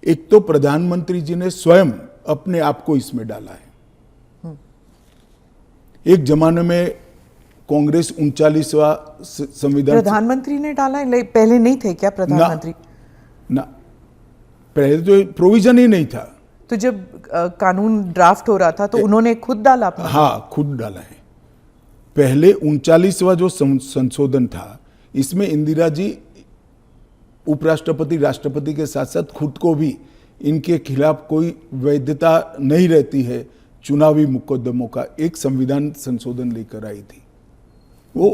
एक तो प्रधानमंत्री जी ने स्वयं अपने आप को इसमें डाला है। एक जमाने में कांग्रेस 39वां संविधान, प्रधानमंत्री ने डाला है, पहले नहीं थे क्या प्रधानमंत्री? ना, पहले तो प्रोविजन ही नहीं था। तो जब कानून ड्राफ्ट हो रहा था तो उन्होंने खुद डाला अपना? हाँ, खुद डाला है। पहले 39वां जो संशोधन था, इसमें इंदिरा जी उपराष्ट्रपति राष्ट्रपति के साथ साथ खुद को भी इनके खिलाफ कोई वैधता नहीं रहती है चुनावी मुकदमों का एक संविधान संशोधन लेकर आई थी। वो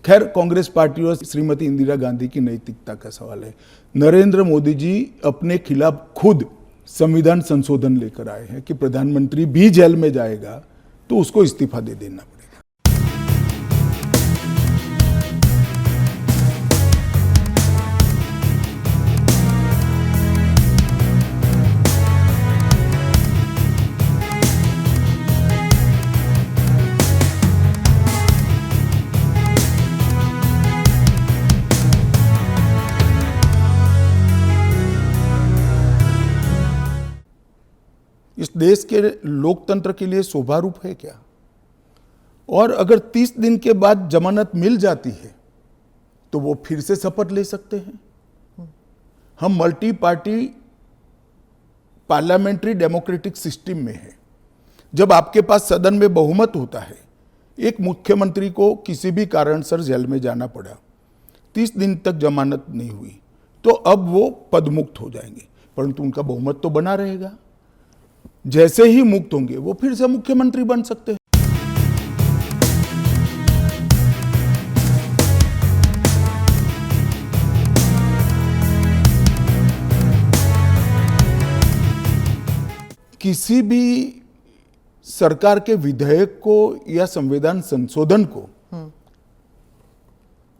खैर कांग्रेस पार्टी और श्रीमती इंदिरा गांधी की नैतिकता का सवाल है। नरेंद्र मोदी जी अपने खिलाफ खुद संविधान संशोधन लेकर आए हैं कि प्रधानमंत्री भी जेल में जाएगा तो उसको इस्तीफा दे देना पड़ेगा। इस देश के लोकतंत्र के लिए शोभारूप है क्या? और अगर 30 दिन के बाद जमानत मिल जाती है तो वो फिर से शपथ ले सकते हैं। हम multi party parliamentary democratic system में है। जब आपके पास सदन में बहुमत होता है, एक मुख्यमंत्री को किसी भी कारणसर जेल में जाना पड़ा, 30 दिन तक जमानत नहीं हुई, तो अब वो पदमुक्त हो जाएंगे, परंतु उनका बहुमत तो बना रहेगा। जैसे ही मुक्त होंगे वो फिर से मुख्यमंत्री बन सकते हैं। किसी भी सरकार के विधेयक को या संविधान संशोधन को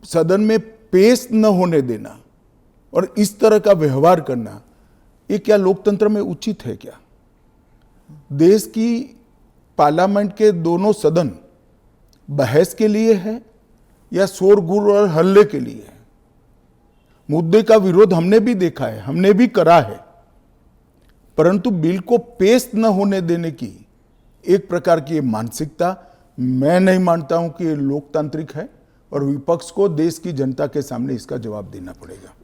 सदन में पेश न होने देना और इस तरह का व्यवहार करना, ये क्या लोकतंत्र में उचित है क्या? देश की पार्लियामेंट के दोनों सदन बहस के लिए है या शोरगुल और हल्ले के लिए है? मुद्दे का विरोध हमने भी देखा है, हमने भी करा है, परंतु बिल को पेश न होने देने की एक प्रकार की मानसिकता मैं नहीं मानता हूं कि ये लोकतांत्रिक है और विपक्ष को देश की जनता के सामने इसका जवाब देना पड़ेगा।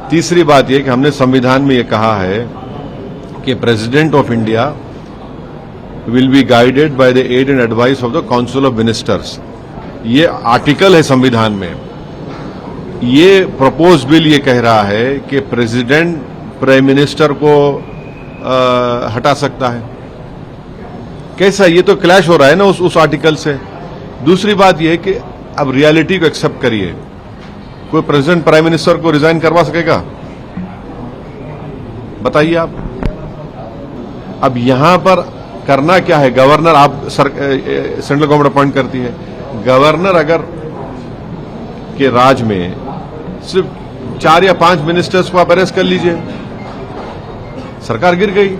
तीसरी बात यह कि हमने संविधान में यह कहा है कि president of India will be guided by the aid and advice of the council of ministers. ये आर्टिकल है संविधान में। ये प्रपोज बिल ये कह रहा है कि प्रेसिडेंट प्राइम मिनिस्टर को हटा सकता है। कैसा, ये तो क्लैश हो रहा है ना उस आर्टिकल से। दूसरी बात यह है कि अब रियलिटी को एक्सेप्ट करिए, कोई प्रेसिडेंट प्राइम मिनिस्टर को रिजाइन करवा सकेगा? बताइए आप। अब यहां पर करना क्या है? गवर्नर सेंट्रल गवर्नमेंट अपॉइंट करती है। गवर्नर अगर के राज में सिर्फ 4 या 5 मिनिस्टर्स को आप अरेस्ट कर लीजिए, सरकार गिर गई,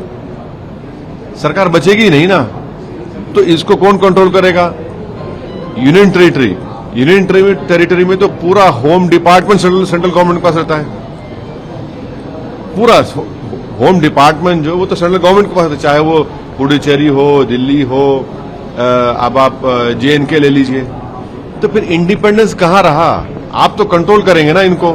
सरकार बचेगी नहीं ना। तो इसको कौन कंट्रोल करेगा? यूनियन टेरिटरी में तो पूरा होम डिपार्टमेंट सेंट्रल गवर्नमेंट के पास रहता है। पूरा होम डिपार्टमेंट जो वो तो सेंट्रल गवर्नमेंट के पास रहता है, चाहे वो पुडुचेरी हो, दिल्ली हो, अब आप JNK ले लीजिए। तो फिर इंडिपेंडेंस कहां रहा? आप तो कंट्रोल करेंगे ना इनको।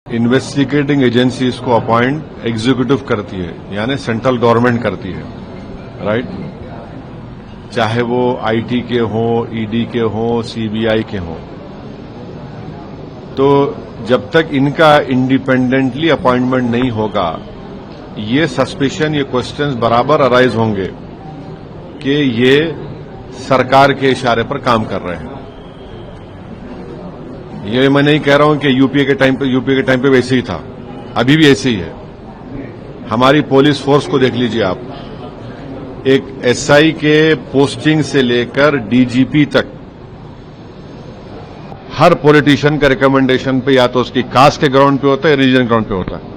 इन्वेस्टिगेटिंग एजेंसीज को अपॉइंट एग्जीक्यूटिव करती है, यानी सेंट्रल गवर्नमेंट करती है, राइट? चाहे वो IT के हों, ED के हों, CBI के हों। तो जब तक इनका इंडिपेंडेंटली अपॉइंटमेंट नहीं होगा, ये सस्पिशन, ये क्वेश्चंस बराबर अराइज होंगे कि ये सरकार के इशारे पर काम कर रहे हैं। ये मैं नहीं कह रहा हूं कि यूपीए के टाइम पे वैसे ही था, अभी भी ऐसे ही है। हमारी पुलिस फोर्स को देख लीजिए आप, एक SI के पोस्टिंग से लेकर DGP तक हर पॉलिटिशियन के रिकमेंडेशन पे या तो उसकी कास्ट के ग्राउंड पे होता है या रिलीजन ग्राउंड पे होता है।